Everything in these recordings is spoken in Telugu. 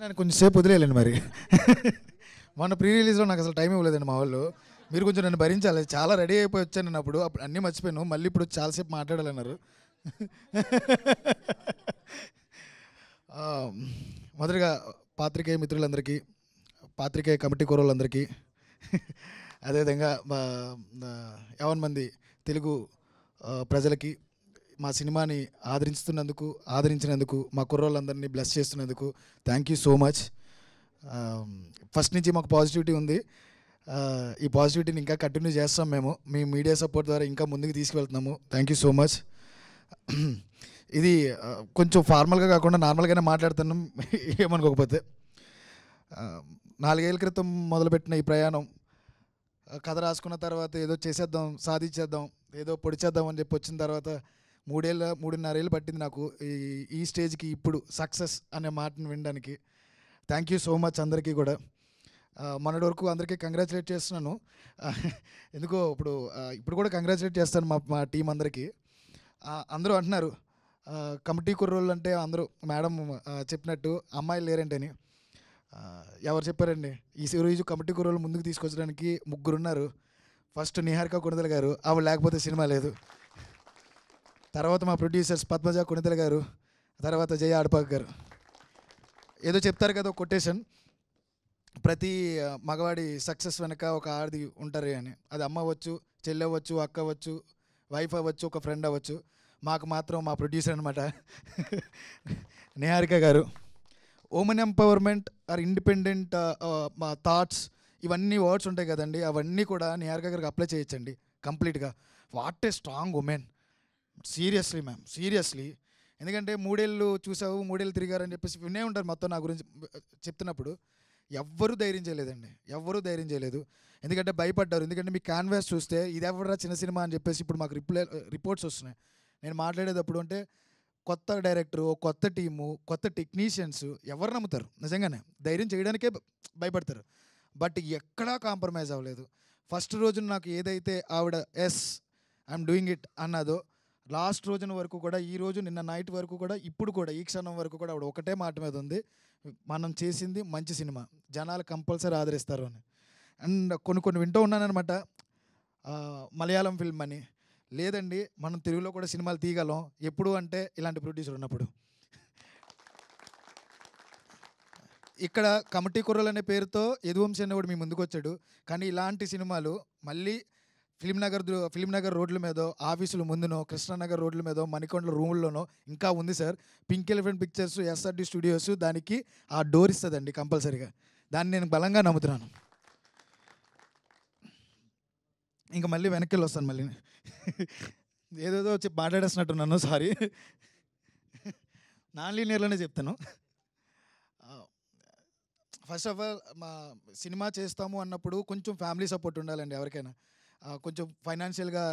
నేను కొంచెం సేపు వదిలేయాలండి మరి. మొన్న ప్రీ రిలీజ్లో నాకు అసలు టైం ఇవ్వలేదండి మా వాళ్ళు. మీరు కొంచెం నన్ను భరించాలి. చాలా రెడీ అయిపోయి వచ్చాను నేను అప్పుడు అన్నీ మర్చిపోయాను. మళ్ళీ ఇప్పుడు చాలాసేపు మాట్లాడాలన్నారు. ఆ, మొదటిగా పాత్రికేయ మిత్రులందరికీ, పాత్రికేయ కమిటీ కుర్రోళ్ళందరికీ, అదేవిధంగా మా 50 మంది తెలుగు ప్రజలకి మా సినిమాని ఆదరించినందుకు మా కుర్రోళ్ళందరినీ బ్లెస్ చేస్తున్నందుకు thank you so much. First నుంచి మాకు పాజిటివిటీ ఉంది. ఈ పాజిటివిటీని ఇంకా కంటిన్యూ చేస్తాం మేము. మీ మీడియా సపోర్ట్ ద్వారా ఇంకా ముందుకు తీసుకువెళ్తున్నాము. Thank you so much. ఇది కొంచెం ఫార్మల్గా కాకుండా నార్మల్గానే మాట్లాడుతున్నాం, ఏమనుకోకపోతే. 4 ఏళ్ళ క్రితం మొదలుపెట్టిన ఈ ప్రయాణం, కథ రాసుకున్న తర్వాత ఏదో చేసేద్దాం, సాధించేద్దాం, ఏదో పొడిచేద్దాం అని చెప్పి వచ్చిన తర్వాత 3.5 ఏళ్ళు పట్టింది నాకు ఈ స్టేజ్కి ఇప్పుడు సక్సెస్ అనే మాటను వినడానికి. థ్యాంక్ యూ సో మచ్ అందరికీ కూడా. మొన్నటి వరకు అందరికీ కంగ్రాచులేట్ చేస్తున్నాను. ఎందుకో ఇప్పుడు కూడా కంగ్రాచులేట్ చేస్తాను మా టీం అందరికీ. అందరూ అంటున్నారు కమిటీ కుర్రోళ్ళు అంటే, అందరూ మేడం చెప్పినట్టు అమ్మాయిలు లేరంటని. ఎవరు చెప్పారండి? ఈరోజు కమిటీ కుర్రోళ్ళు ముందుకు తీసుకొచ్చడానికి 3 ఉన్నారు. ఫస్ట్ నిహారిక కొణిదెల గారు, ఆవిడ లేకపోతే సినిమా లేదు. తర్వాత మా ప్రొడ్యూసర్స్ పద్మజ కొణిదెల గారు, తర్వాత జయ ఆడపాక్ గారు. ఏదో చెప్తారు కదా ఒక కొటేషన్, ప్రతి మగవాడి సక్సెస్ వెనక ఒక ఆడది ఉంటారు అని. అది అమ్మ అవ్వచ్చు, చెల్లి అవ్వచ్చు, అక్క అవ్వచ్చు, వైఫ్ అవ్వచ్చు, ఒక ఫ్రెండ్ అవ్వచ్చు. మాకు మాత్రం మా ప్రొడ్యూసర్ అనమాట Niharika garu. Women empowerment or independent thoughts, ఇవన్నీ వర్డ్స్ ఉంటాయి కదండి, అవన్నీ కూడా నిహారిక గారికి అప్లై చేయొచ్చండి కంప్లీట్గా. What a strong women, seriously ma'am, seriously. ఎందుకంటే 3 ఏళ్ళు చూసావు, 3 ఏళ్ళు తిరిగారని చెప్పేసి వినే ఉంటారు మొత్తం నా గురించి చెప్తున్నప్పుడు. ఎవ్వరూ ధైర్యం చేయలేదండి, ఎవ్వరూ ధైర్యం చేయలేదు. ఎందుకంటే భయపడ్డారు. ఎందుకంటే మీ క్యాన్వాస్ చూస్తే ఇది ఎవరా చిన్న సినిమా అని చెప్పేసి ఇప్పుడు మాకు రిపోర్ట్స్ వస్తున్నాయి. నేను మాట్లాడేటప్పుడు అంటే కొత్త డైరెక్టరు, కొత్త టీము, కొత్త టెక్నీషియన్స్, ఎవరు నమ్ముతారు? నిజంగానే ధైర్యం చేయడానికే భయపడతారు. బట్ ఎక్కడా కాంప్రమైజ్ అవ్వలేదు. ఫస్ట్ రోజున నాకు ఏదైతే ఆవిడ ఎస్ ఐఎమ్ డూయింగ్ ఇట్ అన్నదో, లాస్ట్ రోజున వరకు కూడా, ఈ రోజు నిన్న నైట్ వరకు కూడా, ఇప్పుడు కూడా ఈ క్షణం వరకు కూడా ఆవిడ ఒకటే మాట మీద ఉంది, మనం చేసింది మంచి సినిమా, జనాలు కంపల్సరీ ఆదరిస్తారు అని. అండ్ కొన్ని వింటూ ఉన్నానమాట, మలయాళం ఫిల్మ్ అని. లేదండి, మనం తెలుగులో కూడా సినిమాలు తీయగలం, ఎప్పుడు అంటే ఇలాంటి ప్రొడ్యూసర్ ఉన్నప్పుడు. ఇక్కడ కమిటీ కుర్రలు అనే పేరుతో యదువంశీ అనే కూడా మీ ముందుకు వచ్చాడు. కానీ ఇలాంటి సినిమాలు మళ్ళీ ఫిలింనగర్ రోడ్ల మీదో, ఆఫీసుల ముందునో, కృష్ణానగర్ రోడ్ల మీదో, మణికొండల రూముల్లోనో ఇంకా ఉంది sir. Pink elephant pictures, SRD studios దానికి ఆ డోర్ ఇస్తుందండి కంపల్సరీగా. దాన్ని నేను బలంగా నమ్ముతున్నాను. ఇంకా మళ్ళీ వెనక్కి వెళ్ళి వస్తాను. మళ్ళీ ఏదేదో వచ్చి మాట్లాడేస్తున్నట్టున్నాను, సారీ. నాన్ లీనియర్లోనే చెప్తాను. ఫస్ట్ ఆఫ్ ఆల్, మా సినిమా చేస్తాము అన్నప్పుడు కొంచెం ఫ్యామిలీ సపోర్ట్ ఉండాలండి ఎవరికైనా. కొంచెం ఫైనాన్షియల్గా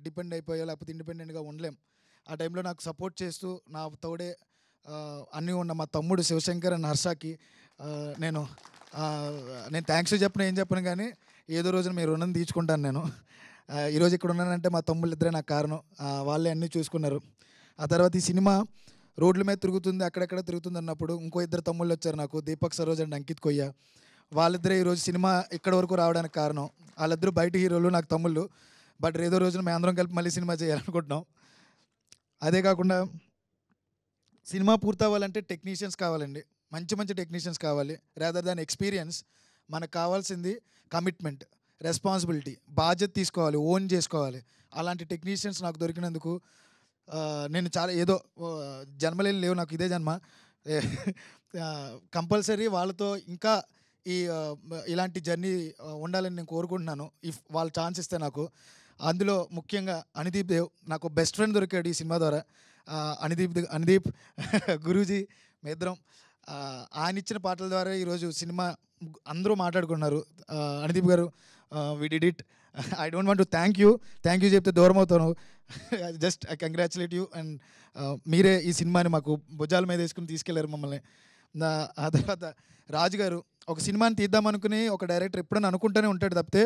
డిపెండ్ అయిపోయో లేకపోతే ఇండిపెండెంట్గా ఉండలేం. ఆ టైంలో నాకు సపోర్ట్ చేస్తూ నా తోడే అన్నీ ఉన్న మా తమ్ముడు శివశంకర్ అండ్ హర్షకి నేను థ్యాంక్స్ చెప్పను, ఏం చెప్పను, కానీ ఏదో రోజున మీ రుణం తీర్చుకుంటాను నేను. ఈరోజు ఇక్కడ ఉన్నానంటే మా తమ్ముళ్ళు ఇద్దరే నాకు కారణం. వాళ్ళే అన్నీ చూసుకున్నారు. ఆ తర్వాత ఈ సినిమా రోడ్ల మీద తిరుగుతుంది, అక్కడెక్కడ తిరుగుతుంది అన్నప్పుడు ఇంకో 2 తమ్ముళ్ళు వచ్చారు నాకు, దీపక్ సరోజ్ అండ్ అంకిత్ కొయ్య. వాళ్ళిద్దరే ఈరోజు సినిమా ఇక్కడ వరకు రావడానికి కారణం. వాళ్ళిద్దరూ బయట హీరోలు, నాకు తమ్ముళ్ళు. బట్ ఏదో రోజున మేము అందరం కలిపి మళ్ళీ సినిమా చేయాలనుకుంటున్నాం. అదే కాకుండా సినిమా పూర్తవ్వాలంటే టెక్నీషియన్స్ కావాలండి, మంచి టెక్నీషియన్స్ కావాలి. రాదర్ దాన్ ఎక్స్పీరియన్స్, మనకు కావాల్సింది కమిట్మెంట్, రెస్పాన్సిబిలిటీ, బాధ్యత తీసుకోవాలి, ఓన్ చేసుకోవాలి. అలాంటి టెక్నీషియన్స్ నాకు దొరికినందుకు నేను చాలా ఏదో జన్మలేని లేవు నాకు, ఇదే జన్మ. కంపల్సరీ వాళ్ళతో ఇంకా ఇలాంటి జర్నీ ఉండాలని నేను కోరుకుంటున్నాను. ఇఫ్ వాళ్ళు ఛాన్స్ ఇస్తే నాకు. అందులో ముఖ్యంగా అనిదీప్ దేవ్ నాకు బెస్ట్ ఫ్రెండ్ దొరికాడు ఈ సినిమా ద్వారా. అనిదీప్ గురూజీ మేద్దరం, ఆయన ఇచ్చిన పాటల ద్వారా ఈరోజు సినిమా అందరూ మాట్లాడుకున్నారు. Anideep garu, we did it. I don't want to thank you చెప్తే దూరం అవుతాను. Just I congratulate you. And మీరే ఈ సినిమాని మాకు భుజాల మీద వేసుకుని తీసుకెళ్లారు మమ్మల్ని. ఆ తర్వాత రాజు గారు, ఒక సినిమాని తీద్దామనుకుని ఒక డైరెక్టర్ ఎప్పుడైనా అనుకుంటూనే ఉంటాడు తప్పితే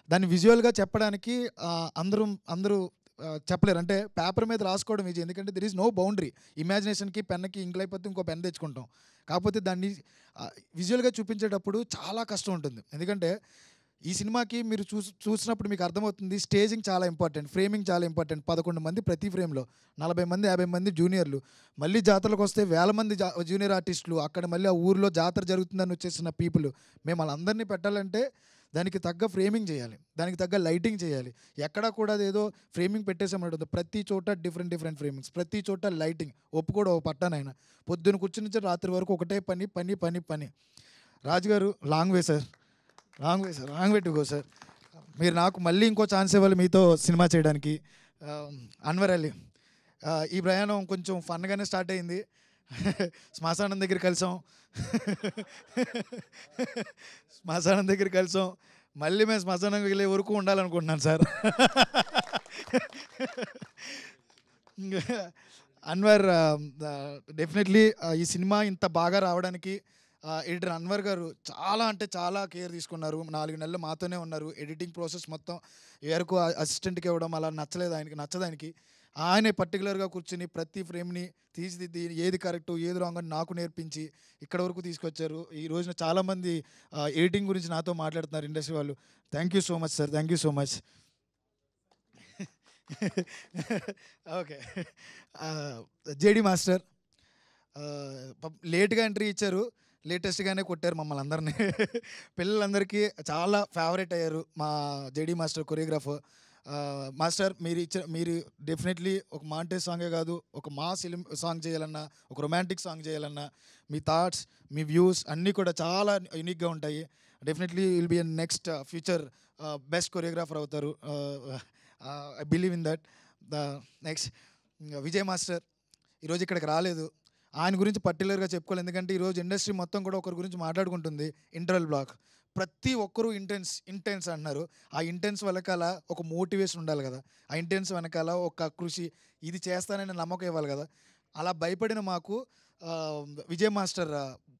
దాన్ని విజువల్గా చెప్పడానికి అందరూ చెప్పలేరు. అంటే పేపర్ మీద రాసుకోవడం ఈజీ, ఎందుకంటే దెర్ ఈజ్ నో బౌండరీ. ఇమాజినేషన్కి పెన్నుకి ఇంక్ అయిపోతే ఇంకో పెన్ తెచ్చుకుంటాం. కాకపోతే దాన్ని విజువల్గా చూపించేటప్పుడు చాలా కష్టం ఉంటుంది. ఎందుకంటే ఈ సినిమాకి మీరు చూసినప్పుడు మీకు అర్థమవుతుంది, స్టేజింగ్ చాలా ఇంపార్టెంట్, ఫ్రేమింగ్ చాలా ఇంపార్టెంట్. 11 మంది ప్రతి ఫ్రేమ్లో, 40 మంది 50 మంది జూనియర్లు, మళ్ళీ జాతరలకు వస్తే వేల మంది జూనియర్ ఆర్టిస్టులు, అక్కడ మళ్ళీ ఆ ఊరిలో జాతర జరుగుతుందని వచ్చేసిన పీపుల్. మేము వాళ్ళందరినీ పెట్టాలంటే దానికి తగ్గ ఫ్రేమింగ్ చేయాలి, దానికి తగ్గ లైటింగ్ చేయాలి. ఎక్కడ కూడా అదేదో ఫ్రేమింగ్ పెట్టేసామంటుంది, ప్రతి చోట డిఫరెంట్ డిఫరెంట్ ఫ్రేమింగ్స్, ప్రతి చోట లైటింగ్. ఒప్పుకోడు ఓ పట్టానైనా. పొద్దున్న కూర్చుని నుంచి రాత్రి వరకు ఒకటే పని పని పని పని. రాజుగారు long way sir, wrong way sir, wrong way to go sir. మీరు నాకు మళ్ళీ ఇంకో ఛాన్స్ ఇవ్వాలి మీతో సినిమా చేయడానికి. అన్వర్ అలీ, ఈ ప్రయాణం కొంచెం ఫన్గానే స్టార్ట్ అయింది. శ్మశానం దగ్గర కలిసాం, శ్మశానం దగ్గర కలిసాం. మళ్ళీ మేము శ్మశానం వెళ్ళే వరకు ఉండాలనుకుంటున్నాను సార్. అన్వర్, డెఫినెట్లీ ఈ సినిమా ఇంత బాగా రావడానికి ఎడిటర్ అన్వర్ గారు చాలా అంటే చాలా కేర్ తీసుకున్నారు. 4 నెలలు మాతోనే ఉన్నారు. ఎడిటింగ్ ప్రాసెస్ మొత్తం వరకు అసిస్టెంట్కి ఇవ్వడం అలా నచ్చలేదు ఆయనకి, నచ్చదానికి ఆయనే పర్టికులర్గా కూర్చుని ప్రతి ఫ్రేమ్ని తీర్చిదిద్ది ఏది కరెక్టు ఏది రాంగ్ అని నాకు నేర్పించి ఇక్కడ వరకు తీసుకొచ్చారు. ఈ రోజున చాలామంది ఎడిటింగ్ గురించి నాతో మాట్లాడుతున్నారు ఇండస్ట్రీ వాళ్ళు. Thank you so much sir, thank you so much. Okay, JD master లేట్గా ఎంట్రీ ఇచ్చారు, లేటెస్ట్గానే కొట్టారు మమ్మల్ని అందరినీ. పిల్లలందరికీ చాలా ఫేవరెట్ అయ్యారు మా జేడి మాస్టర్ కొరియోగ్రాఫర్. మాస్టర్ మీరు డెఫినెట్లీ ఒక మాంటేజ్ సాంగే కాదు, ఒక మాస్ సాంగ్ చేయాలన్నా, ఒక రొమాంటిక్ సాంగ్ చేయాలన్నా మీ థాట్స్, మీ వ్యూస్ అన్నీ కూడా చాలా యూనిక్గా ఉంటాయి. Definitely will be next future best choreographer అవుతారు. I believe in that. Next Vijay master ఈరోజు ఇక్కడికి రాలేదు. ఆయన గురించి పర్టికులర్గా చెప్పుకోవాలి, ఎందుకంటే ఈరోజు ఇండస్ట్రీ మొత్తం కూడా ఒకరి గురించి మాట్లాడుకుంటుంది. ఇంటర్వెల్ బ్లాక్ ప్రతి ఒక్కరూ ఇంటెన్స్ అంటున్నారు. ఆ ఇంటెన్స్ వెనకాల ఒక మోటివేషన్ ఉండాలి కదా, ఆ ఇంటెన్స్ వెనకాల ఒక కృషి, ఇది చేస్తానని నమ్మకం ఇవ్వాలి కదా. అలా భయపడిన మాకు విజయ్ మాస్టర్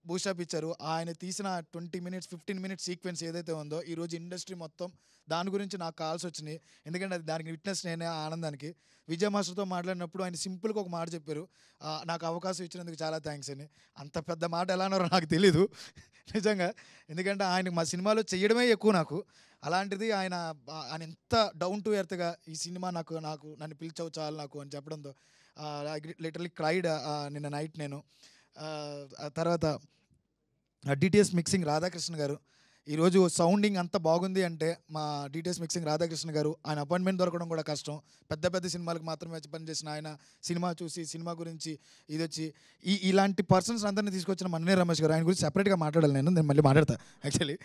బూస్టప్ ఇచ్చారు. ఆయన తీసిన 20 minutes 15 minutes సీక్వెన్స్ ఏదైతే ఉందో ఈరోజు ఇండస్ట్రీ మొత్తం దాని గురించి నాకు కాల్స్ వచ్చినాయి. ఎందుకంటే అది దానికి విట్నెస్ నేనే ఆనందానికి. విజయ్ మాస్టర్తో మాట్లాడినప్పుడు ఆయన సింపుల్గా ఒక మాట చెప్పారు, నాకు అవకాశం ఇచ్చినందుకు చాలా థ్యాంక్స్ అని. అంత పెద్ద మాట ఎలా అన్నారో నాకు తెలీదు నిజంగా, ఎందుకంటే ఆయన మా సినిమాలో చేయడమే ఎక్కువ నాకు. అలాంటిది ఆయన ఎంత డౌన్ టు ఎర్త్గా ఈ సినిమా నన్ను పిలిచావు చాలు నాకు అని చెప్పడంతో లిటరలీ క్రైడ్ నిన్న నైట్ నేను. తర్వాత డిటిఎస్ మిక్సింగ్ రాధాకృష్ణ గారు, ఈరోజు సౌండింగ్ అంత బాగుంది అంటే మా డిటిఎస్ మిక్సింగ్ రాధాకృష్ణ గారు. ఆయన అపాయింట్మెంట్ దొరకడం కూడా కష్టం, పెద్ద పెద్ద సినిమాలకు మాత్రమే పనిచేసిన ఆయన సినిమా చూసి సినిమా గురించి ఇది వచ్చి ఇలాంటి పర్సన్స్ అందరినీ తీసుకొచ్చిన మన్నే రమేష్ గారు. ఆయన గురించి సెపరేట్గా మాట్లాడాలి, నేను మళ్ళీ మాట్లాడతా యాక్చువల్లీ.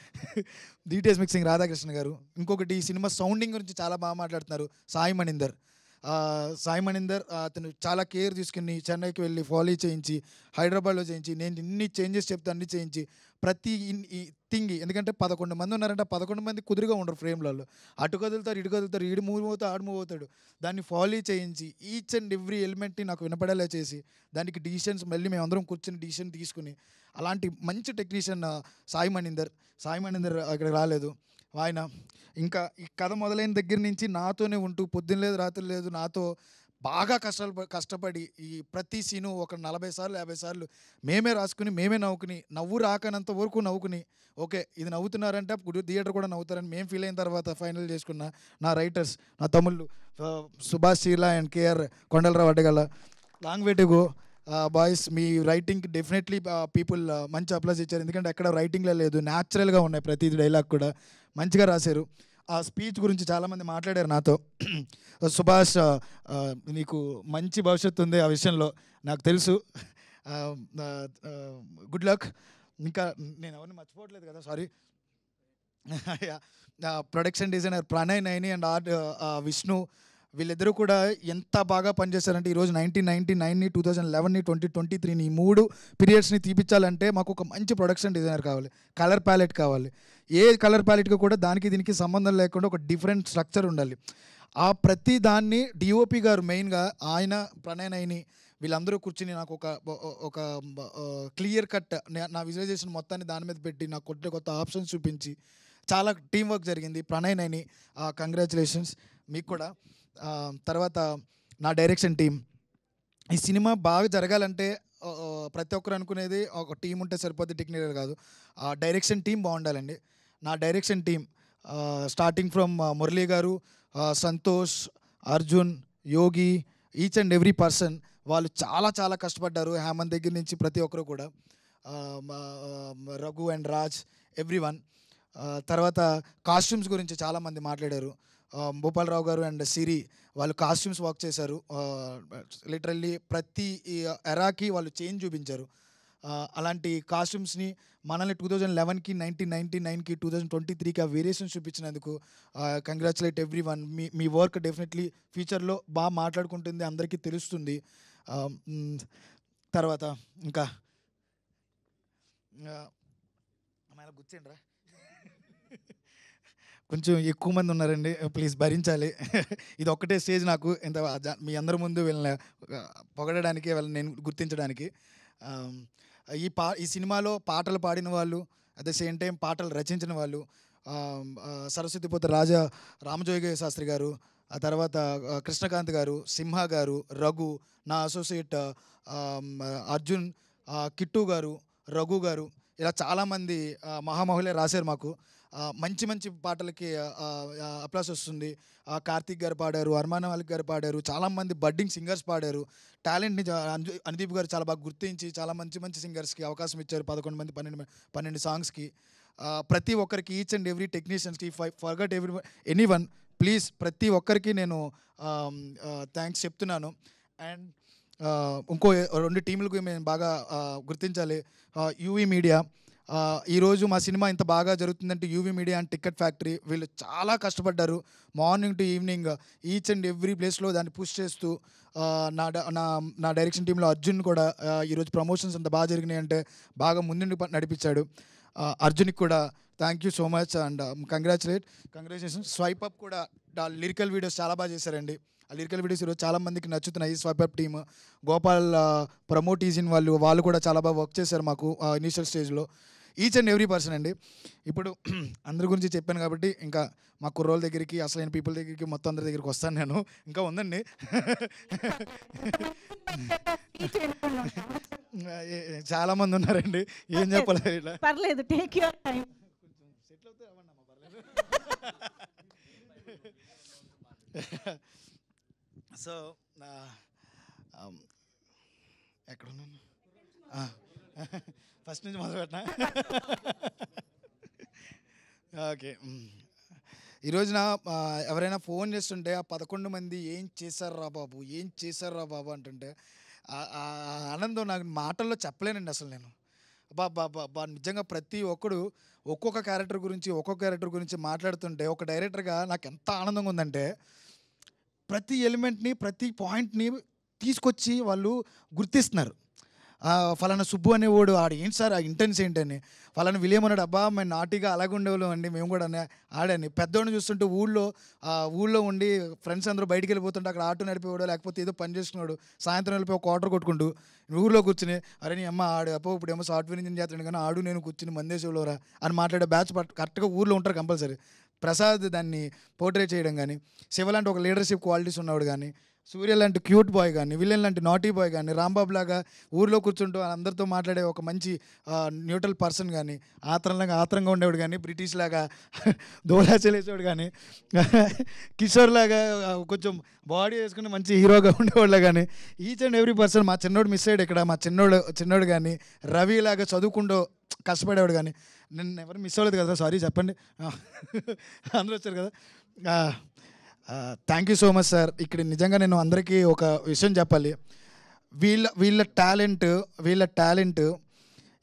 డిటిఎస్ మిక్సింగ్ రాధాకృష్ణ గారు. ఇంకొకటి ఈ సినిమా సౌండింగ్ గురించి చాలా బాగా మాట్లాడుతున్నారు సాయి మణీందర్. అతను చాలా కేర్ తీసుకుని చెన్నైకి వెళ్ళి ఫాలో చేయించి, హైదరాబాద్లో చేయించి, నేను ఇన్ని చేంజెస్ చెప్తే అన్ని చేయించి ప్రతి థింగ్. ఎందుకంటే 11 మంది ఉన్నారంటే 11 మంది కుదురుగా ఉండరు ఫ్రేమ్లలో, అటు కదులుతారు ఇటు కదులుతారు, ఈడు మూవ్ అవుతాడు ఆడు మూవ్ అవుతాడు. దాన్ని ఫాలో చేయించి ఈచ్ అండ్ ఎవ్రీ ఎలిమెంట్ని నాకు వినపడేలా చేసి దానికి డిసిషన్స్ మళ్ళీ మేము అందరం కూర్చొని డిసిషన్ తీసుకుని, అలాంటి మంచి టెక్నీషియన్ సాయి మణీందర్ అక్కడికి రాలేదు ఆయన. ఇంకా ఈ కథ మొదలైన దగ్గర నుంచి నాతోనే ఉంటూ పొద్దున్న లేదు రాత్రి లేదు నాతో బాగా కష్టపడి ఈ ప్రతి సీను ఒక 40 సార్లు 50 సార్లు మేమే రాసుకుని మేమే నవ్వుకుని, నవ్వు రాకనంత వరకు నవ్వుకుని, ఓకే ఇది నవ్వుతున్నారంటే థియేటర్ కూడా నవ్వుతారని మేము ఫీల్ అయిన తర్వాత ఫైనల్ చేసుకున్న నా రైటర్స్, నా తమ్ముళ్ళు Subhash Cheela and KR Kondalarao Addagala. Long way to go boys. మీ రైటింగ్కి డెఫినెట్లీ పీపుల్ మంచి అప్లాస్ ఇచ్చారు, ఎందుకంటే ఎక్కడ రైటింగ్లో లేదు, న్యాచురల్గా ఉన్నాయి ప్రతి డైలాగ్ కూడా మంచిగా రాశారు. ఆ స్పీచ్ గురించి చాలామంది మాట్లాడారు నాతో. సుభాష్ నీకు మంచి భవిష్యత్తు ఉంది ఆ విషయంలో నాకు తెలుసు, గుడ్ లక్. ఇంకా నేను ఎవరిని మర్చిపోవట్లేదు కదా, sorry. Production designer Pranay Naini and art Vishnu, వీళ్ళిద్దరూ కూడా ఎంత బాగా పనిచేశారంటే ఈరోజు 1999ని 2011ని 2023ని 3 పీరియడ్స్ని తీపించాలంటే మాకు ఒక మంచి ప్రొడక్షన్ డిజైనర్ కావాలి, కలర్ ప్యాలెట్ కావాలి. ఏ కలర్ ప్యాలెట్కి కూడా దానికి దీనికి సంబంధం లేకుండా ఒక డిఫరెంట్ స్ట్రక్చర్ ఉండాలి. ఆ ప్రతి దాన్ని డిఓపి గారు మెయిన్గా ఆయన ప్రణయ్ నైని వీళ్ళందరూ కూర్చుని నాకు ఒక క్లియర్ కట్ నా విజువలైజేషన్ మొత్తాన్ని దాని మీద పెట్టి నాకు కొత్త ఆప్షన్స్ చూపించి చాలా టీం వర్క్ జరిగింది. ప్రణయ్ నైని కంగ్రాచులేషన్స్ మీకు కూడా. తర్వాత నా డైరెక్షన్ టీం. ఈ సినిమా బాగా జరగాలంటే ప్రతి ఒక్కరు అనుకునేది ఒక టీం ఉంటే సరిపోద్ది, టెక్నికల్ కాదు, డైరెక్షన్ టీం బాగుండాలండి. నా direction team starting from Murali గారు, Santosh, Arjun, Yogi, each and every person వాళ్ళు చాలా చాలా కష్టపడ్డారు. హేమంత్ దగ్గర నుంచి ప్రతి ఒక్కరు కూడా, Raghu and Raj, every one. తర్వాత కాస్ట్యూమ్స్ గురించి చాలామంది మాట్లాడారు. భూపాలరావు గారు అండ్ సిరి వాళ్ళు కాస్ట్యూమ్స్ వర్క్ చేశారు. లిటరల్లీ ప్రతి ఎరాకి వాళ్ళు చేంజ్ చూపించారు. అలాంటి కాస్ట్యూమ్స్ని మనల్ని 2011కి 1999కి 2023కి ఆ వేరియేషన్స్ చూపించినందుకు కంగ్రాచులేట్ ఎవ్రీ వన్. మీ వర్క్ డెఫినెట్లీ ఫ్యూచర్లో బాగా మాట్లాడుకుంటుంది, అందరికీ తెలుస్తుంది. తర్వాత ఇంకా గుర్తుండ్రా, కొంచెం ఎక్కువ మంది ఉన్నారండి, ప్లీజ్ భరించాలి. ఇది ఒక్కటే స్టేజ్ నాకు ఇంత మీ అందరి ముందు వీళ్ళని పొగడడానికి, వీళ్ళని నేను గుర్తించడానికి. ఈ సినిమాలో పాటలు పాడిన వాళ్ళు, అట్ ద సేమ్ టైం పాటలు రచించిన వాళ్ళు సరస్వతిపోత రామజోగి శాస్త్రి గారు, ఆ తర్వాత కృష్ణకాంత్ గారు, సింహ గారు, రఘు, నా అసోసియేట్ అర్జున్, కిట్టు గారు, రఘు గారు, ఇలా చాలామంది మహామహులే రాశారు మాకు. మంచి మంచి పాటలకి అప్లాస్ వస్తుంది. కార్తీక్ గారు పాడారు, అర్మాన్ మాలిక్ గారు పాడారు, చాలామంది బడ్డింగ్ సింగర్స్ పాడారు. టాలెంట్ని అనుదీప్ గారు చాలా బాగా గుర్తించి చాలా మంచి మంచి సింగర్స్కి అవకాశం ఇచ్చారు. 11 మంది 12 సాంగ్స్కి. ప్రతి ఒక్కరికి, ఈచ్ అండ్ ఎవ్రీ టెక్నీషియన్స్కి, ఫర్గట్ ఎనీ వన్, ప్లీజ్ ప్రతి ఒక్కరికి నేను థ్యాంక్స్ చెప్తున్నాను. అండ్ ఇంకో 2 టీంలకు మేము బాగా గుర్తించాలి. యూవీ మీడియా, ఈరోజు మా సినిమా ఇంత బాగా జరుగుతుందంటే UV media and ticket factory వీళ్ళు చాలా కష్టపడ్డారు. Morning to evening each and every ప్లేస్లో దాన్ని పుష్ చేస్తూ, నా డైరెక్షన్ టీంలో అర్జున్ కూడా ఈరోజు ప్రమోషన్స్ అంత బాగా జరిగినాయి అంటే బాగా ముందుండి నడిపించాడు. అర్జున్కి కూడా thank you so much and congratulations. Swipe up కూడా లిరికల్ వీడియోస్ చాలా బాగా చేశారండి. ఆ లిరికల్ వీడియోస్ ఈరోజు చాలామందికి నచ్చుతున్నాయి. స్వైప్ అప్ టీమ్, గోపాల్ ప్రమోటీజిన్ వాళ్ళు కూడా చాలా బాగా వర్క్ చేశారు మాకు ఇనీషియల్ స్టేజ్లో. ఈచ్ అండ్ ఎవ్రీ పర్సన్ అండి. ఇప్పుడు అందరి గురించి చెప్పాను కాబట్టి ఇంకా మా కుర్రోళ్ళ దగ్గరికి, అసలైన పీపుల్ దగ్గరికి, మొత్తం అందరి దగ్గరికి వస్తాను నేను. ఇంకా ఉందండి, చాలామంది ఉన్నారండి, ఏం చెప్పాలి, పర్లేదు, టేక్ యువర్ టైం. సెటిల్ అవుతే అవ్వండి, పర్లేదు. సో ఎక్కడున్నాను, ఫస్ట్ నుంచి మొదలు పెట్టినా. ఓకే, ఈరోజున ఎవరైనా ఫోన్ చేస్తుంటే ఆ 11 మంది ఏం చేశారా బాబు, ఏం చేశారా బాబు అంటుంటే ఆనందం నాకు మాటల్లో చెప్పలేనండి అసలు. నేను బాబా నిజంగా ప్రతి ఒక్కడు ఒక్కొక్క క్యారెక్టర్ గురించి మాట్లాడుతుంటే ఒక డైరెక్టర్గా నాకు ఎంత ఆనందంగా ఉందంటే, ప్రతి ఎలిమెంట్ని, ప్రతి పాయింట్ని తీసుకొచ్చి వాళ్ళు గుర్తిస్తున్నారు. ఫలానా సుబ్బు అనేవాడు ఆడు ఏంటి సార్ ఆ ఇంటెన్స్ ఏంటని, ఫలానా విలియం అన్నాడు, అబ్బా మేము నాటిగా అలాగే ఉండేవాళ్ళం అండి మేము కూడా ఆడని. పెద్దోడిని చూస్తుంటే ఊళ్ళో ఉండి ఫ్రెండ్స్ అందరూ బయటికి వెళ్ళిపోతుంటే అక్కడ ఆటో నడిపేవాడు, లేకపోతే ఏదో పని చేసుకున్నాడు, సాయంత్రం వెళ్ళిపోయి ఒక క్వార్టర్ కొట్టుకుంటూ ఊళ్ళో కూర్చుని, అరే నీ అమ్మ ఆడు ఇప్పుడు ఏమో సాఫ్ట్వేర్ ఇంజనీర్ చేస్తాడు కానీ ఆడు నేను కూర్చుని మందేశంలోరా అని మాట్లాడే బ్యాచ్ కరెక్ట్గా ఊళ్ళో ఉంటారు కంపల్సరీ. ప్రసాద్ దాన్ని పోర్ట్రేట్ చేయడం కానీ, శివ లాంటి ఒక లీడర్షిప్ క్వాలిటీస్ ఉన్నవాడు కానీ, సూర్య లాంటి క్యూట్ బాయ్ కానీ, విలన్ లాంటి నాటీ బాయ్ కానీ, రాంబాబు లాగా ఊర్లో కూర్చుంటూ అందరితో మాట్లాడే ఒక మంచి న్యూట్రల్ పర్సన్ కానీ, ఆత్రంగా ఉండేవాడు కానీ, బ్రిటిష్ లాగా దోలా చెలేసేవాడు కానీ, కిషోర్ లాగా కొంచెం బాడీ వేసుకుని మంచి హీరోగా ఉండేవాళ్ళ కానీ, ఈచ్ అండ్ ఎవ్రీ పర్సన్. మా చిన్నోడు మిస్ అయ్యాడు ఇక్కడ, మా చిన్నోడు కానీ, రవి లాగా చదువుకుంటూ కష్టపడేవాడు కానీ, నేను ఎవరు మిస్ అవ్వలేదు కదా, సారీ చెప్పండి, అందరూ వచ్చారు కదా. Thank you so much sir. ఇక్కడ నిజంగా నేను అందరికీ ఒక విషయం చెప్పాలి. వీళ్ళ టాలెంట్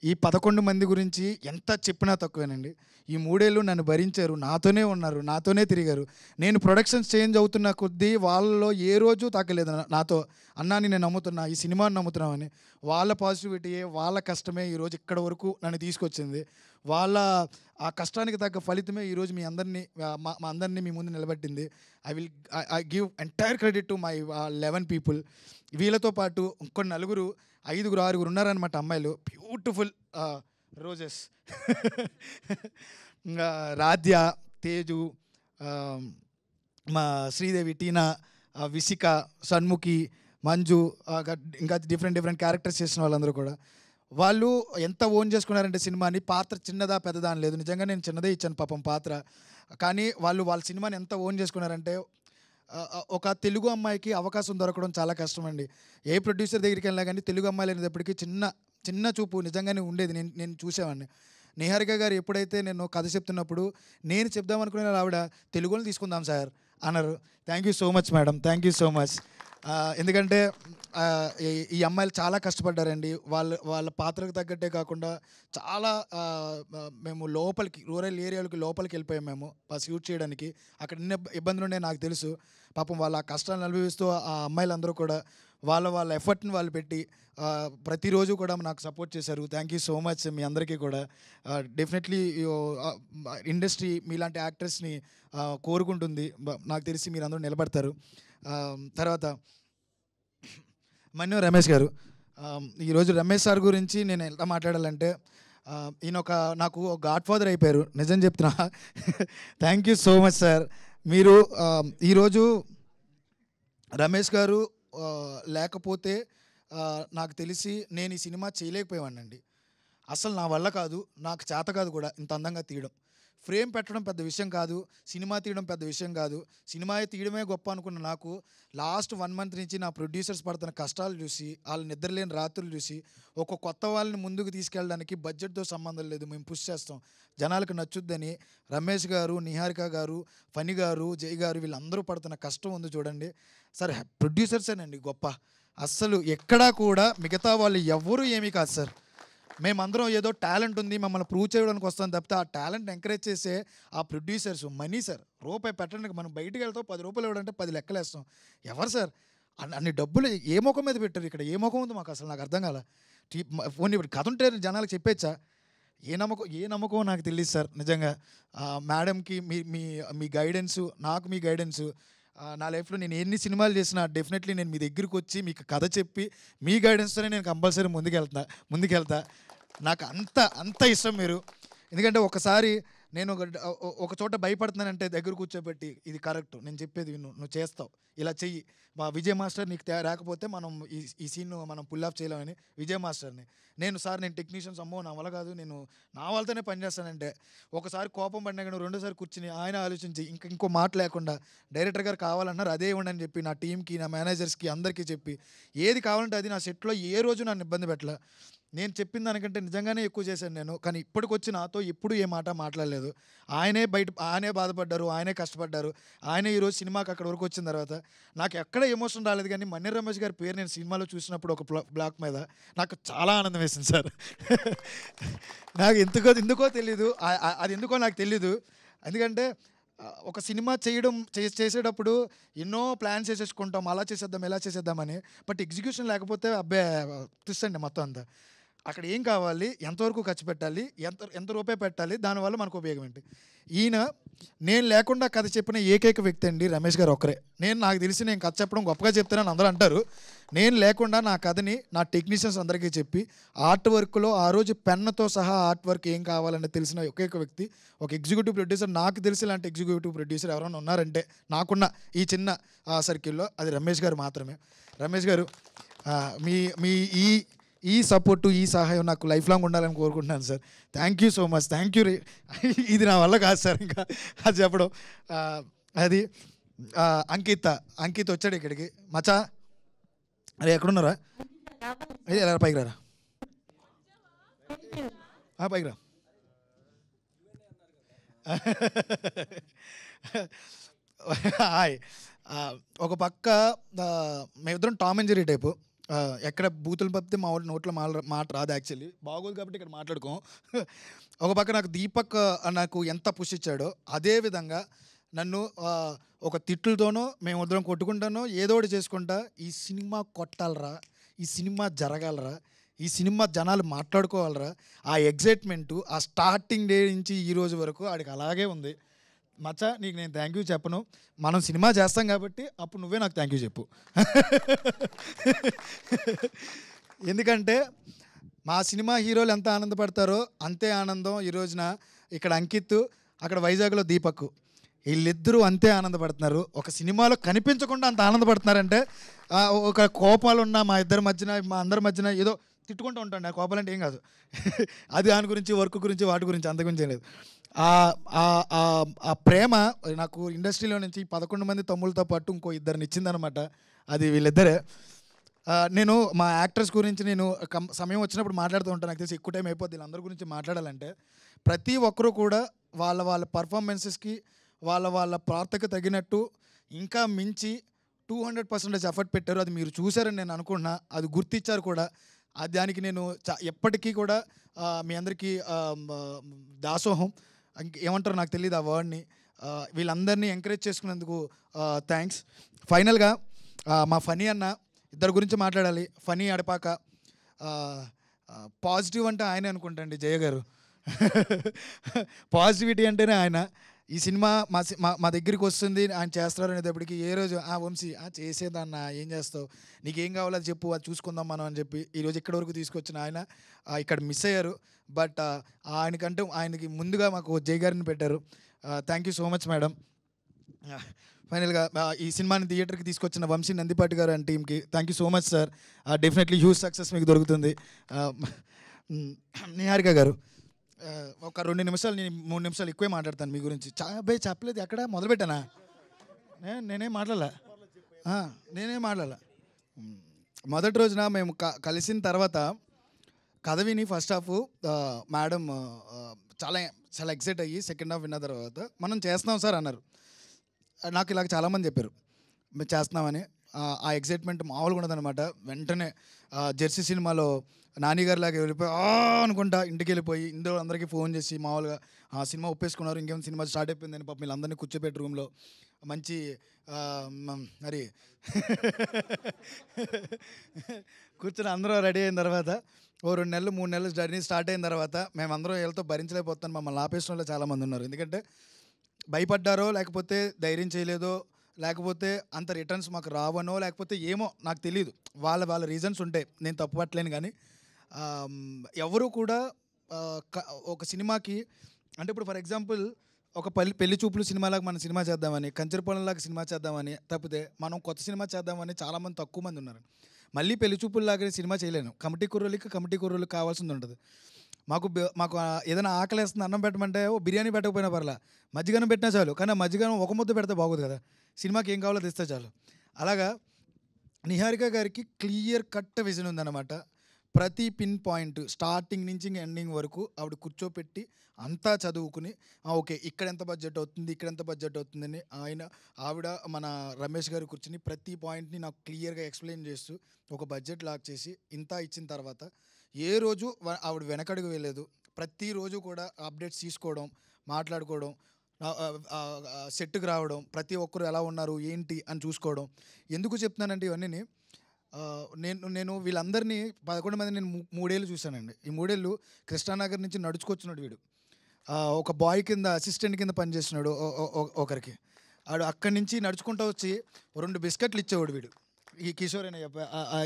ఈ 11 మంది గురించి ఎంత చెప్పినా తక్కువేనండి. ఈ 3 ఏళ్ళు నన్ను భరించారు, నాతోనే ఉన్నారు, నాతోనే తిరిగారు. నేను ప్రొడక్షన్స్ చేంజ్ అవుతున్న కొద్దీ వాళ్ళలో ఏ రోజు తాకలేదు నాతో, అన్నాని నేను నమ్ముతున్నా, ఈ సినిమాని నమ్ముతున్నామని. వాళ్ళ పాజిటివిటీయే, వాళ్ళ కష్టమే ఈరోజు ఇక్కడ వరకు నన్ను తీసుకొచ్చింది. వాళ్ళ ఆ కష్టానికి తగ్గ ఫలితమే ఈరోజు మీ అందరినీ మీ ముందు నిలబెట్టింది. I give entire credit to my 11 people. వీళ్ళతో పాటు ఇంకొన్ని 4, 5, 6 ఉన్నారనమాట అమ్మాయిలు, బ్యూటిఫుల్ రోజెస్. రాధ్య, తేజు, మా శ్రీదేవి, టీనా, విసిక, షణ్ముఖి, మంజు, ఇంకా డిఫరెంట్ క్యారెక్టర్స్ చేసిన వాళ్ళందరూ కూడా వాళ్ళు ఎంత ఓన్ చేసుకున్నారంటే సినిమాని. పాత్ర చిన్నదా పెద్దదా అని లేదు, నిజంగా నేను చిన్నదే ఇచ్చాను పాపం పాత్ర. కానీ వాళ్ళ సినిమాని ఎంత ఓన్ చేసుకున్నారంటే ఒక తెలుగు అమ్మాయికి అవకాశం దొరకడం చాలా కష్టం అండి. ఏ ప్రొడ్యూసర్ దగ్గరికి వెళ్ళినా కానీ తెలుగు అమ్మాయిలు అనేటప్పటికీ చిన్న చూపు నిజంగానే ఉండేది. నేను చూసేవాడిని. నిహారిక గారు ఎప్పుడైతే నేను కథ చెప్తున్నప్పుడు నేను చెప్దామనుకునే ఆవిడ తెలుగులో తీసుకుందాం సార్ అన్నారు. Thank you so much madam, thank you so much. ఎందుకంటే ఈ అమ్మాయిలు చాలా కష్టపడ్డారండి. వాళ్ళ పాత్రకు తగ్గట్టే కాకుండా చాలా మేము లోపలికి రూరల్ ఏరియాలకి లోపలికి వెళ్ళిపోయాం మేము షూట్ చేయడానికి. అక్కడ ఎన్ని ఇబ్బందులు ఉన్నాయో నాకు తెలుసు. పాపం వాళ్ళ కష్టాలను అనుభవిస్తూ ఆ అమ్మాయిలందరూ కూడా వాళ్ళ ఎఫర్ట్ని వాళ్ళు పెట్టి ప్రతిరోజు కూడా నాకు సపోర్ట్ చేశారు. థ్యాంక్ యూ సో మచ్ మీ అందరికీ కూడా. డెఫినెట్లీ ఇండస్ట్రీ మీలాంటి యాక్టర్స్ని కోరుకుంటుంది. నాకు తెలిసి మీరు అందరూ నిలబడతారు. తర్వాత మన్యం రమేష్ గారు, ఈరోజు రమేష్ సార్ గురించి నేను ఎలా మాట్లాడాలంటే ఈయన నాకు గాడ్ ఫాదర్ అయిపోయారు, నిజం చెప్తున్నా. Thank you so much sir. మీరు ఈరోజు రమేష్ గారు లేకపోతే నాకు తెలిసి నేను ఈ సినిమా చేయలేకపోయానండి. అసలు నా వల్ల కాదు, నాకు చేత కాదు కూడా ఇంత అందంగా తీయడం. ఫ్రేమ్ పెట్టడం పెద్ద విషయం కాదు, సినిమా తీయడం పెద్ద విషయం కాదు. సినిమా తీయడమే గొప్ప అనుకున్న నాకు లాస్ట్ 1 month నుంచి నా ప్రొడ్యూసర్స్ పడుతున్న కష్టాలు చూసి, వాళ్ళు నిద్రలేని రాత్రులు చూసి, ఒక కొత్త వాళ్ళని ముందుకు తీసుకెళ్ళడానికి బడ్జెట్తో సంబంధం లేదు, మేము పుష్ చేస్తాం, జనాలకు నచ్చుద్దని రమేష్ గారు, నిహారిక గారు, ఫణి గారు, జై గారు వీళ్ళందరూ పడుతున్న కష్టం ఉంది చూడండి సార్. ప్రొడ్యూసర్సేనండి గొప్ప. అస్సలు ఎక్కడా కూడా మిగతా వాళ్ళు ఎవ్వరూ ఏమీ కాదు సార్. మేమందరం ఏదో టాలెంట్ ఉంది మమ్మల్ని ప్రూవ్ చేయడానికి వస్తాం తప్పితే ఆ టాలెంట్ ఎంకరేజ్ చేసే ఆ ప్రొడ్యూసర్స్ మనీ సార్. రూపాయి పెట్టడానికి మనం బయటికి వెళ్తాం, 10 రూపాయలు ఇవ్వడంటే 10 లెక్కలేస్తాం. ఎవరు సార్ అన్ని డబ్బులు ఏ ముఖం మీద పెట్టారు? ఇక్కడ ఏ ముఖం ఉంది మాకు అసలు నాకు అర్థం కాల. ఫోన్ ఇప్పుడు కథ ఉంటే జనాలకు చెప్పేచ్చా? ఏ నమ్మకం నాకు తెలియదు సార్ నిజంగా. మేడంకి మీ గైడెన్సు, నాకు మీ గైడెన్సు, నా లైఫ్లో నేను ఎన్ని సినిమాలు చేసినా డెఫినెట్లీ నేను మీ దగ్గరికి వచ్చి మీకు కథ చెప్పి మీ గైడెన్స్తోనే నేను కంపల్సరీ ముందుకెళ్తా. నాకు అంత ఇష్టం మీరు. ఎందుకంటే ఒకసారి నేను ఒక చోట భయపడుతున్నానంటే దగ్గర కూర్చోబెట్టి ఇది కరెక్ట్, నేను చెప్పేది నువ్వు చేస్తావు, ఇలా చెయ్యి. మా విజయ్ మాస్టర్ నీకు రాకపోతే మనం ఈ సీన్ మనం పుల్ ఆఫ్ చేయలేమని విజయ్ మాస్టర్ని నేను టెక్నీషియన్స్ అమ్మో నా వల్ల కాదు, నేను నా వాళ్ళతోనే పనిచేస్తానంటే ఒకసారి కోపం పడినా కానీ రెండోసారి కూర్చుని ఆయన ఆలోచించి ఇంకో మాట లేకుండా డైరెక్టర్ గారు కావాలన్నారు అదే ఇవ్వండి అని చెప్పి నా టీంకి, నా మేనేజర్స్కి అందరికీ చెప్పి ఏది కావాలంటే అది నా సెట్లో ఏ రోజు నన్ను ఇబ్బంది పెట్టలే. నేను చెప్పిన దానికంటే నిజంగానే ఎక్కువ చేశాను నేను. కానీ ఇప్పటికొచ్చి నాతో ఎప్పుడు ఏ మాట మాట్లాడలేదు. ఆయనే బాధపడ్డారు, ఆయనే కష్టపడ్డారు. ఆయనే ఈరోజు సినిమాకి అక్కడ వరకు వచ్చిన తర్వాత నాకు ఎక్కడ ఎమోషన్ రాలేదు. కానీ మన్యం రమేష్ గారి పేరు నేను సినిమాలో చూసినప్పుడు ఒక బ్లాక్ మీద నాకు చాలా ఆనందం వేసింది సార్. నాకు ఎందుకో తెలీదు, అది ఎందుకో నాకు తెలీదు. ఎందుకంటే ఒక సినిమా చేసేటప్పుడు ఎన్నో ప్లాన్స్ చేసేసుకుంటాం, అలా చేసేద్దాం ఇలా చేసేద్దామని. బట్ ఎగ్జిక్యూషన్ లేకపోతే తీసండి మొత్తం అంతా. అక్కడ ఏం కావాలి, ఎంతవరకు ఖర్చు పెట్టాలి, ఎంత రూపాయి పెట్టాలి, దానివల్ల మనకు ఉపయోగం ఏంటి. నేను లేకుండా కథ చెప్పిన ఏకైక వ్యక్తి అండి రమేష్ గారు ఒక్కరే. నాకు తెలిసి నేను కథ చెప్పడం గొప్పగా చెప్తానని అందరూ అంటారు. నేను లేకుండా నా కథని నా టెక్నీషియన్స్ అందరికీ చెప్పి ఆర్ట్ వర్క్లో ఆ రోజు పెన్నుతో సహా ఆర్ట్ వర్క్ ఏం కావాలని తెలిసిన ఒకేక వ్యక్తి, ఒక ఎగ్జిక్యూటివ్ ప్రొడ్యూసర్, నాకు తెలిసి ఇలాంటి ఎగ్జిక్యూటివ్ ప్రొడ్యూసర్ ఎవరైనా ఉన్నారంటే నాకున్న ఈ చిన్న సర్కిల్లో అది రమేష్ గారు మాత్రమే. రమేష్ గారు మీ ఈ సపోర్టు, ఈ సహాయం నాకు లైఫ్ లాంగ్ ఉండాలని కోరుకుంటున్నాను sir. Thank you so much. Thank you. ఇది నా వల్ల కాదు సార్ ఇంకా అది చెప్పడం. అది అంకిత్ వచ్చాడు ఇక్కడికి. మచా అరే ఎక్కడున్నారా? ఎలా పైకి రారా, పైకి రా. హాయ్. ఒక పక్క మేమిద్దరం టామ్ అండ్ జెర్రీ టైపు. ఎక్కడ బూతులు పప్పితే మా వాడి నోట్లో మాట రాదు. యాక్చువల్లీ బాగోదు కాబట్టి ఇక్కడ మాట్లాడుకోం. ఒక పక్క నాకు దీపక్ నాకు ఎంత పుష్ ఇచ్చాడో అదేవిధంగా నన్ను ఒక తిట్లతోనో మేమిద్దరం కొట్టుకుంటానో ఏదో ఒకటి చేసుకుంటా ఈ సినిమా కొట్టాలరా, ఈ సినిమా జరగాలరా, ఈ సినిమా జనాలు మాట్లాడుకోవాలరా, ఆ ఎగ్జైట్మెంటు ఆ స్టార్టింగ్ డే నుంచి ఈ రోజు వరకు ఆడికి అలాగే ఉంది. మచ్చా నీకు నేను థ్యాంక్ యూ చెప్పను, మనం సినిమా చేస్తాం కాబట్టి అప్పుడు నువ్వే నాకు థ్యాంక్ యూ చెప్పు. ఎందుకంటే మా సినిమా హీరోలు ఎంత ఆనందపడతారో అంతే ఆనందం ఈ రోజున ఇక్కడ అంకిత్, అక్కడ వైజాగ్లో దీపక్. వీళ్ళిద్దరూ అంతే ఆనందపడుతున్నారు. ఒక సినిమాలో కనిపించకుండా అంత ఆనందపడుతున్నారంటే ఒక కోపాలున్న మా ఇద్దరి మధ్యన, మా అందరి మధ్యన ఏదో తిట్టుకుంటూ ఉంటాండి. ఆ కోపాలంటే ఏం కాదు. అది దాని గురించి, వర్క్ గురించి, వాటి గురించి, అంత గురించి ఏం లేదు. ఆ ప్రేమ నాకు ఇండస్ట్రీలో నుంచి 11 మంది తమ్ముళ్ళతో పాటు ఇంకో ఇద్దరిని ఇచ్చిందనమాట. అది వీళ్ళిద్దరే. నేను మా యాక్టర్స్ గురించి నేను సమయం వచ్చినప్పుడు మాట్లాడుతూ ఉంటాను. నాకు తెలిసి ఎక్కువ టైం అయిపోద్ది వీళ్ళందరి గురించి మాట్లాడాలంటే. ప్రతి ఒక్కరూ కూడా వాళ్ళ వాళ్ళ పర్ఫార్మెన్సెస్కి, వాళ్ళ వాళ్ళ పాత్రకు తగినట్టు ఇంకా మించి 200% ఎఫర్ట్ పెట్టారు. అది మీరు చూశారని నేను అనుకుంటున్నా. అది గుర్తించారు కూడా. దానికి నేను ఎప్పటికీ కూడా మీ అందరికీ దాసోహం ఏమంటారో నాకు తెలియదు ఆ వర్డ్ని. వీళ్ళందరినీ ఎంకరేజ్ చేసుకున్నందుకు థ్యాంక్స్. ఫైనల్గా మా ఫనీ అన్న ఇద్దరి గురించి మాట్లాడాలి. ఫనీ అడపాక పాజిటివ్ అంటే ఆయనే అనుకుంటా అండి, జయ గారు. పాజిటివిటీ అంటేనే ఆయన. ఈ సినిమా మా దగ్గరికి వస్తుంది, ఆయన చేస్తారు అనేటప్పటికి ఏ రోజు వంశీ చేసేదన్న ఏం చేస్తావు, నీకేం కావాలో అది చెప్పు, అది చూసుకుందాం మనం అని చెప్పి ఈరోజు ఇక్కడి వరకు తీసుకొచ్చిన ఆయన ఇక్కడ మిస్ అయ్యారు. బట్ ఆయనకి ముందుగా మాకు జై గారిని పెట్టారు. Thank you so much madam. ఫైనల్గా ఈ సినిమాని థియేటర్కి తీసుకొచ్చిన వంశీ నందిపాటి గారు అండ్ టీమ్కి thank you so much sir. Definitely huge success మీకు దొరుకుతుంది. నిహారిక గారు ఒక 2 నిమిషాలు, నేను 3 నిమిషాలు ఎక్కువే మాట్లాడతాను మీ గురించి. అబ్బాయి చెప్పలేదు, ఎక్కడ మొదలుపెట్టానా? నేనేం మాట్లాడాల. మొదటి రోజున మేము కలిసిన తర్వాత కథ విని ఫస్ట్ హాఫ్ మేడం చాలా చాలా ఎక్సైట్ అయ్యి సెకండ్ హాఫ్ విన్న తర్వాత మనం చేస్తున్నాం సార్ అన్నారు. నాకు ఇలాగ చాలామంది చెప్పారు మేము చేస్తున్నామని. ఆ ఎక్సైట్మెంట్ మామూలుగా ఉండదన్నమాట. వెంటనే జెర్సీ సినిమాలో నానిగారి లాగా వెళ్ళిపోయి అనుకుంటా ఇంటికి వెళ్ళిపోయి ఇందులో అందరికీ ఫోన్ చేసి మామూలుగా ఆ సినిమా ఒప్పేసుకున్నారు, ఇంకేమైనా సినిమా స్టార్ట్ అయిపోయిందని పాపం వీళ్ళందరినీ కూర్చోబెట్టి రూమ్లో మంచి మరి కూర్చొని అందరూ రెడీ అయిన తర్వాత 2 నెలలు 3 నెలలు జర్నీ స్టార్ట్ అయిన తర్వాత మేమందరం వీళ్ళతో భరించలేకపోతాను. మమ్మల్ని ఆపేసిన వాళ్ళు చాలామంది ఉన్నారు. ఎందుకంటే భయపడ్డారో, లేకపోతే ధైర్యం చేయలేదో, లేకపోతే అంత రిటర్న్స్ మాకు రావనో, లేకపోతే ఏమో నాకు తెలియదు. వాళ్ళ రీజన్స్ ఉంటాయి, నేను తప్పు పట్టలేను. కానీ ఎవరు కూడా ఒక సినిమాకి అంటే ఇప్పుడు ఫర్ ఎగ్జాంపుల్ ఒక పెళ్లి చూపులు సినిమాలాగా మనం సినిమా చేద్దామని, కంచరపొలంలాగా సినిమా చేద్దామని, తప్పితే మనం కొత్త సినిమా చేద్దామని చాలామంది తక్కువ మంది ఉన్నారు. మళ్ళీ పెళ్లి చూపుల్లాగానే సినిమా చేయలేను. కమిటీ కుర్రోళ్ళకి కావాల్సింది ఉంటుంది. మాకు ఏదైనా ఆకలేస్తుంది, అన్నం పెట్టమంటే బిర్యానీ పెట్టకపోయినా పర్లా, మజ్జిగనం పెట్టినా చాలు. కానీ ఆ మజ్జిగనం ఒక ముద్ద పెడితే బాగోదు కదా, సినిమాకి ఏం కావాలో తెస్తే చాలు. అలాగా నిహారిక గారికి క్లియర్ కట్ విజన్ ఉందన్నమాట. ప్రతి పిన్ పాయింట్ స్టార్టింగ్ నుంచి ఎండింగ్ వరకు ఆవిడ కూర్చోపెట్టి అంతా చదువుకుని ఓకే ఇక్కడ ఎంత బడ్జెట్ అవుతుంది, ఇక్కడ ఎంత బడ్జెట్ అవుతుందని ఆవిడ మన రమేష్ గారు కూర్చుని ప్రతి పాయింట్ని నాకు క్లియర్గా ఎక్స్ప్లెయిన్ చేస్తూ ఒక బడ్జెట్ లాక్ చేసి ఇంత ఇచ్చిన తర్వాత ఏ రోజు ఆవిడ వెనకడుగు వెళ్ళలేదు. ప్రతిరోజు కూడా అప్డేట్స్ తీసుకోవడం, మాట్లాడుకోవడం, సెట్కి రావడం, ప్రతి ఒక్కరు ఎలా ఉన్నారు ఏంటి అని చూసుకోవడం. ఎందుకు చెప్తున్నానంటే ఇవన్నీ నేను వీళ్ళందరినీ 11 మంది నేను 3 ఏళ్ళు చూశానండి. ఈ 3 ఏళ్ళు కృష్ణానగర్ నుంచి నడుచుకొచ్చినాడు వీడు. ఒక బాయ్ కింద అసిస్టెంట్ కింద పనిచేస్తున్నాడు ఒకరికి. ఆడు అక్కడి నుంచి నడుచుకుంటూ వచ్చి 2 బిస్కెట్లు ఇచ్చేవాడు వీడు. ఈ కిషోర్ అనే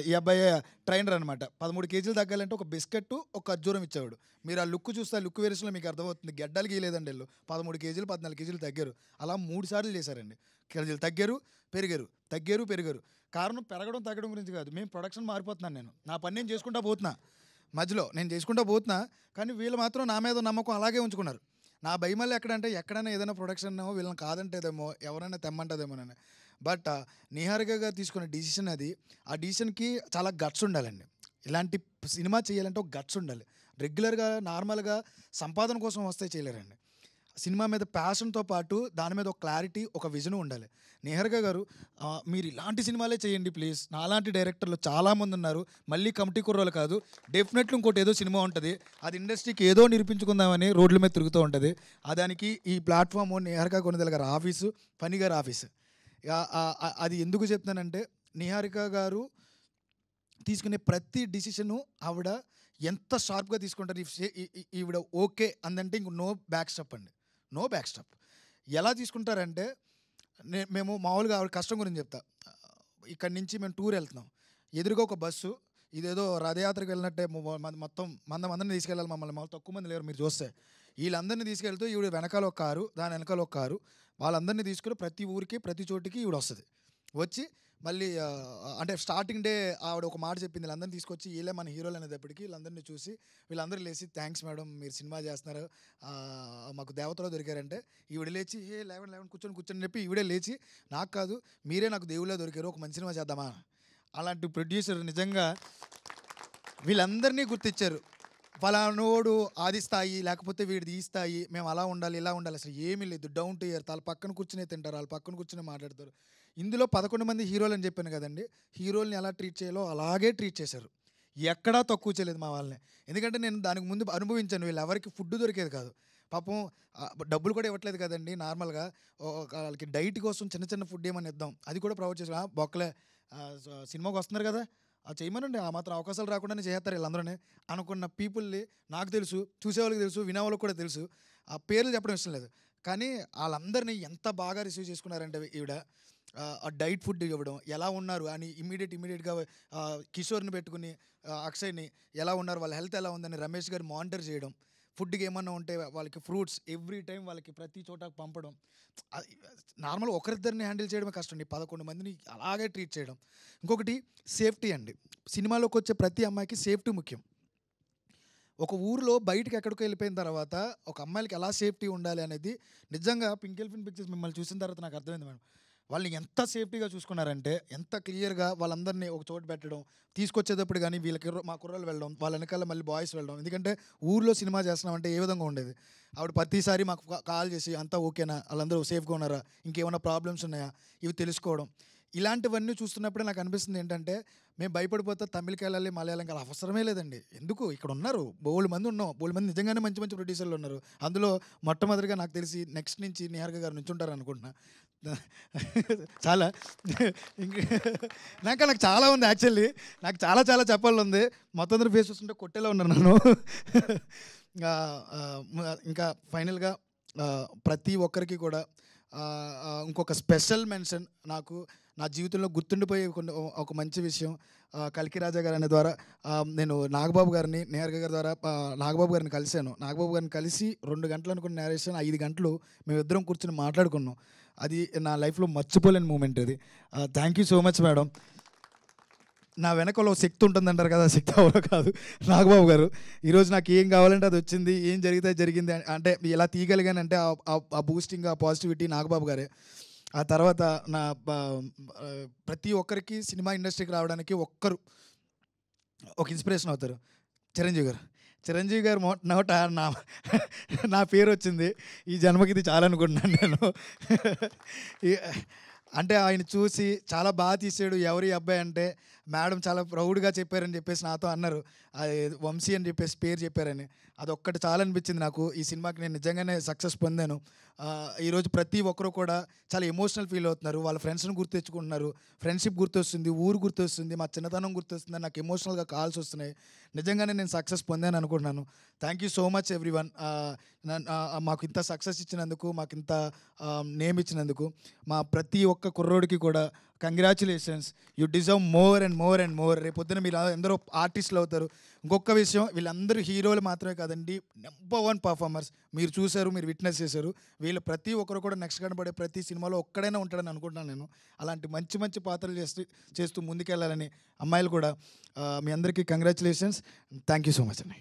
ఈ అబ్బాయి ట్రైనర్ అనమాట. 13 కేజీలు తగ్గాలంటే ఒక బిస్కెట్, ఒక ఖర్జూరం ఇచ్చేవాడు. మీరు ఆ లుక్ చూస్తే, ఆ లుక్ వేరియేషన్లో మీకు అర్థమవుతుంది. గెడ్డలు గీయలేదండి వీళ్ళు. 13 కేజీలు 14 కేజీలు తగ్గారు. అలా 3 సార్లు చేశారండి. కేజీలు తగ్గారు, పెరిగారు. కారణం పెరగడం తగ్గడం గురించి కాదు, మేము ప్రొడక్షన్ మారిపోతున్నాను. నేను నా పని నేను చేసుకుంటా పోతున్నా, మధ్యలో నేను చేసుకుంటా పోతున్నా. కానీ వీళ్ళు మాత్రం నా మీద నమ్మకం అలాగే ఉంచుకున్నారు. నా భయమల్లి ఎక్కడైనా ఏదైనా ప్రొడక్షన్ వీళ్ళని కాదంటేదేమో, ఎవరైనా తెమ్మంటదేమోనని. బట్ నిహారిక గారు తీసుకున్న డిసిషన్ అది. ఆ డిసిషన్కి చాలా గట్స్ ఉండాలండి. ఇలాంటి సినిమా చేయాలంటే ఒక గట్స్ ఉండాలి. రెగ్యులర్గా నార్మల్గా సంపాదన కోసం వస్తే చేయలేరండి. సినిమా మీద ప్యాషన్తో పాటు దాని మీద ఒక క్లారిటీ, ఒక విజన్ ఉండాలి. నిహారిక గారు మీరు ఇలాంటి సినిమాలే చేయండి ప్లీజ్. నాలాంటి డైరెక్టర్లు చాలామంది ఉన్నారు. మళ్ళీ కమిటీ కుర్రోలు కాదు, డెఫినెట్లీ ఇంకోటి ఏదో సినిమా ఉంటుంది, అది ఇండస్ట్రీకి ఏదో నిరూపించుకుందామని రోడ్ల మీద తిరుగుతూ ఉంటుంది. దానికి ఈ ప్లాట్ఫామ్ నిహారిక కొనిదెల గారి ఆఫీసు, ఫనీ గారి ఆఫీసు. అది ఎందుకు చెప్తున్నానంటే నిహారిక గారు తీసుకునే ప్రతి డిసిషను ఆవిడ ఎంత షార్ప్గా తీసుకుంటారు. ఈవిడ ఓకే అందంటే ఇంక నో బ్యాక్ స్టెప్ అండి, నో బ్యాక్ స్టెప్. ఎలా తీసుకుంటారంటే మేము మామూలుగా ఆవిడ కష్టం గురించి చెప్తా. ఇక్కడి నుంచి మేము టూర్ వెళ్తున్నాం, ఎదురుగా ఒక బస్సు, ఇదేదో రథయాత్రకు వెళ్ళినట్టే మొత్తం మందిని తీసుకెళ్ళాలి మమ్మల్ని, మాకు తక్కువ మంది లేరు మీరు చూస్తే. వీళ్ళందరినీ తీసుకెళ్తూ ఈవిడ వెనకాల ఒక కారు, దాని వెనకాల ఒక కారు, వాళ్ళందరినీ తీసుకుని ప్రతి ఊరికి ప్రతి చోటికి ఈవిడ వస్తుంది. వచ్చి మళ్ళీ అంటే స్టార్టింగ్ డే ఆవిడ ఒక మాట చెప్పింది, వీళ్ళందరినీ తీసుకొచ్చి వీళ్ళే మన హీరోలు అనేటప్పటికి వీళ్ళందరినీ చూసి వీళ్ళందరూ లేచి థ్యాంక్స్ మేడం మీరు సినిమా చేస్తున్నారు, మాకు దేవతలో దొరికారంటే ఈవిడ లేచి లేవండి కూర్చొని చెప్పి ఈవిడే లేచి నాకు కాదు మీరే నాకు దేవుళ్ళే దొరికారు, ఒక మంచి సినిమా చేద్దామా. అలాంటి ప్రొడ్యూసర్ నిజంగా వీళ్ళందరినీ గుర్తించారు. ఫలానోడు ఆది స్థాయి, లేకపోతే వీడిది ఈ స్థాయి, మేము అలా ఉండాలి ఇలా ఉండాలి, అసలు ఏమీ లేదు. Down to earth. వాళ్ళ పక్కన కూర్చునే తింటారు, వాళ్ళ పక్కన కూర్చుని మాట్లాడతారు. ఇందులో 11 మంది హీరోలు అని చెప్పాను కదండి, హీరోల్ని ఎలా ట్రీట్ చేయాలో అలాగే ట్రీట్ చేశారు. ఎక్కడా తక్కువ చేయలేదు మా వాళ్ళని. ఎందుకంటే నేను దానికి ముందు అనుభవించాను. వీళ్ళు ఎవరికి ఫుడ్ దొరికేది కాదు పాపం. డబ్బులు కూడా ఇవ్వట్లేదు కదండి. నార్మల్గా వాళ్ళకి డైట్ కోసం చిన్న చిన్న ఫుడ్ ఏమని ఇద్దాం, అది కూడా ప్రొవైడ్ చేసాం. బొక్కలే సినిమాకి వస్తున్నారు కదా చేయమనండి, ఆ మాత్రం అవకాశాలు రాకుండానే చేస్తారు వీళ్ళందరూనే అనుకున్న పీపుల్ని నాకు తెలుసు, చూసేవాళ్ళకి తెలుసు, వినేవాళ్ళకి కూడా తెలుసు. ఆ పేర్లు చెప్పడం ఇష్టం లేదు, కానీ వాళ్ళందరినీ ఎంత బాగా రిసీవ్ చేసుకున్నారంటే ఈవిడ ఆ డైట్ ఫుడ్ ఇవ్వడం, ఎలా ఉన్నారు అని ఇమీడియట్గా కిషోర్ని పెట్టుకుని అక్షయ్ని ఎలా ఉన్నారు, వాళ్ళ హెల్త్ ఎలా ఉందని రమేష్ గారు మానిటర్ చేయడం, ఫుడ్కి ఏమన్నా ఉంటే వాళ్ళకి ఫ్రూట్స్ ఎవ్రీ టైం వాళ్ళకి ప్రతి చోట పంపడం. నార్మల్గా ఒకరిద్దరిని హ్యాండిల్ చేయడమే కష్టం, 11 మందిని అలాగే ట్రీట్ చేయడం. ఇంకొకటి సేఫ్టీ అండి. సినిమాలోకి వచ్చే ప్రతి అమ్మాయికి సేఫ్టీ ముఖ్యం. ఒక ఊరిలో బయటకు ఎక్కడికి వెళ్ళిపోయిన తర్వాత ఒక అమ్మాయిలకి ఎలా సేఫ్టీ ఉండాలి అనేది నిజంగా పింక్ ఎలిఫెంట్ పిక్చర్స్ మిమ్మల్ని చూసిన తర్వాత నాకు అర్థమైంది మేడం. వాళ్ళని ఎంత సేఫ్టీగా చూసుకున్నారంటే, ఎంత క్లియర్గా వాళ్ళందరినీ ఒక చోట పెట్టడం, తీసుకొచ్చేటప్పుడు కానీ వీళ్ళకి మా కుర్రలు వెళ్ళడం, వాళ్ళ వెనకాల మళ్ళీ బాయ్స్ వెళ్ళడం. ఎందుకంటే ఊర్లో సినిమా చేస్తున్నామంటే ఏ విధంగా ఉండేది. ఆవిడ ప్రతిసారి మాకు కాల్ చేసి అంతా ఓకేనా, వాళ్ళందరూ సేఫ్గా ఉన్నారా, ఇంకేమైనా ప్రాబ్లమ్స్ ఉన్నాయా, ఇవి తెలుసుకోవడం. ఇలాంటివన్నీ చూస్తున్నప్పుడే నాకు అనిపిస్తుంది ఏంటంటే, మేము భయపడిపోతే తమిళకి వెళ్ళాలి మలయాళంకి అలా అవసరమే లేదండి. ఎందుకు ఇక్కడ ఉన్నారు బోల్డ్ మంది ఉన్నాం, బోల్డ్ మంది నిజంగానే మంచి మంచి ప్రొడ్యూసర్లు ఉన్నారు. అందులో మొట్టమొదటిగా నాకు తెలిసి నెక్స్ట్ నుంచి నిహారిక గారు నుంచుంటారు అనుకుంటున్నా. చాలా నాకు చాలా ఉంది యాక్చువల్లీ, నాకు చాలా చాలా చెప్పాలని ఉంది. మొత్తం అందరూ ఫేస్ చూస్తుంటే కొట్టేలా ఉన్నారు నన్ను. ఇంకా ఫైనల్గా ప్రతి ఒక్కరికి కూడా ఇంకొక స్పెషల్ మెన్షన్, నాకు నా జీవితంలో గుర్తుండిపోయే ఒక మంచి విషయం. కల్కి రాజా గారు అనే ద్వారా నేను నాగబాబు గారిని, నిహారిక గారి ద్వారా నాగబాబు గారిని కలిశాను. నాగబాబు గారిని కలిసి 2 గంటలు అనుకున్న నేరేషన్ 5 గంటలు మేమిద్దరం కూర్చొని మాట్లాడుకున్నాం. అది నా లైఫ్లో మర్చిపోలేని మూమెంట్ అది. Thank you so much madam. నా వెనకలో శక్తి ఉంటుందంటారు కదా, శక్తి ఎవరో కాదు, నాగబాబు గారు. ఈరోజు నాకు ఏం కావాలంటే అది వచ్చింది, ఏం జరిగితే జరిగింది అంటే ఎలా తీయగలిగానంటే ఆ బూస్టింగ్, ఆ పాజిటివిటీ నాగబాబు గారే. ఆ తర్వాత నా ప్రతి ఒక్కరికి సినిమా ఇండస్ట్రీకి రావడానికి ఒక్కరు ఒక ఇన్స్పిరేషన్ అవుతారు, చిరంజీవి గారు. చిరంజీవి గారు నోట నా పేరు వచ్చింది. ఈ జన్మకి ఇది చాలనుకుంటున్నాను నేను. అంటే ఆయన చూసి చాలా బాగా తీసాడు, ఎవరి అబ్బాయి అంటే మేడం చాలా ప్రౌడ్గా చెప్పారని చెప్పేసి నాతో అన్నారు. అది వంశీ అని చెప్పేసి పేరు చెప్పారని, అదొక్కటి చాలా అనిపించింది నాకు. ఈ సినిమాకి నేను నిజంగానే సక్సెస్ పొందాను. ఈరోజు ప్రతి ఒక్కరు కూడా చాలా ఎమోషనల్ ఫీల్ అవుతున్నారు, వాళ్ళ ఫ్రెండ్స్ని గుర్తు తెచ్చుకుంటున్నారు, ఫ్రెండ్షిప్ గుర్తొస్తుంది, ఊరు గుర్తొస్తుంది, మా చిన్నతనం గుర్తొస్తుంది, నాకు ఎమోషనల్గా కాల్స్ వస్తున్నాయి. నిజంగానే నేను సక్సెస్ పొందాను అనుకుంటున్నాను. Thank you so much everyone. మాకు ఇంత సక్సెస్ ఇచ్చినందుకు, మాకు ఇంత నేమ్ ఇచ్చినందుకు, మా ప్రతి ఒక్క కుర్రోడికి కూడా congratulations. You deserve more and more and more. రేపొద్దున మీరు అందరూ ఆర్టిస్టులు అవుతారు. ఇంకొక విషయం, వీళ్ళందరూ హీరోలు మాత్రమే కాదండి, నెంబర్ 1 పర్ఫార్మర్స్. మీరు చూశారు, మీరు విట్నెస్ చేశారు. వీళ్ళు ప్రతి ఒక్కరు కూడా నెక్స్ట్ కనబడే ప్రతి సినిమాలో ఒక్కడైనా ఉంటాడని అనుకుంటున్నాను నేను. అలాంటి మంచి మంచి పాత్రలు చేస్తూ ముందుకెళ్ళాలని అమ్మాయిలు కూడా. మీ అందరికీ congratulations. Thank you so much అండి.